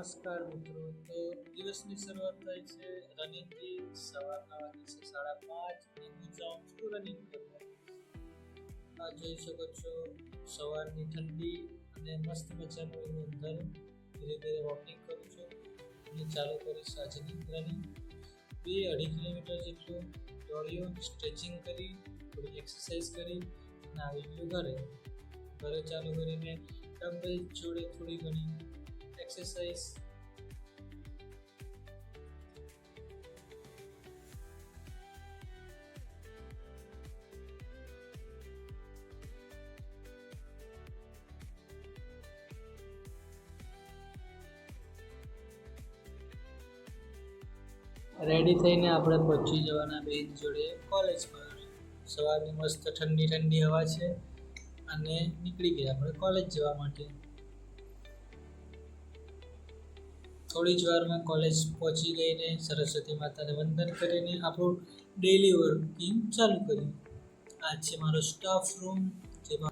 નમસ્કાર મિત્રો. તો દિવસની શરૂઆત થાય છે રનિંગથી. સવારના વાગે છે 5:30 અને હું જાઉં છું રનિંગ કરવા. આ જોઈ શકો છો સવારની ઠંડી અને મસ્ત મજાનું એની અંદર ધીરે ધીરે વોકિંગ કરું છું અને ચાલુ કરીશ આજની રનિંગ. 2-2.5 કિલોમીટર જેટલું દોડ્યો, સ્ટ્રેચિંગ કરી, થોડી એક્સરસાઇઝ કરી અને આવી ગયો ઘરે ચાલુ કરીને ડમ્બલ જોડે થોડી ઘણી એક્સરસાઇઝ. રેડી થઈને આપણે પહોંચી જવાના બેન જોડે કોલેજ પર. સવારની મસ્ત ઠંડી ઠંડી હવા છે અને નીકળી ગયા આપણે કોલેજ જવા માટે. થોડી જ વારમાં કોલેજ પહોંચી ગઈને સરસ્વતી માતાને વંદન કરીને આપણું ડેઈલી વર્કિંગ ચાલુ કર્યું. આ છે મારો સ્ટાફ રૂમ, જેમાં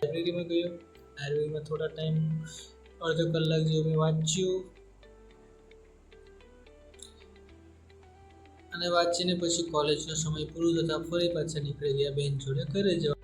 લાઇબ્રેરીમાં ગયો. લાઇબ્રેરીમાં થોડા ટાઈમ અડધો કલાક જેવું મેં વાંચ્યું અને વાંચીને પછી કોલેજનો સમય પૂરો થતાં ફરી પાછા નીકળી ગયા બેન જોડે ઘરે જવા.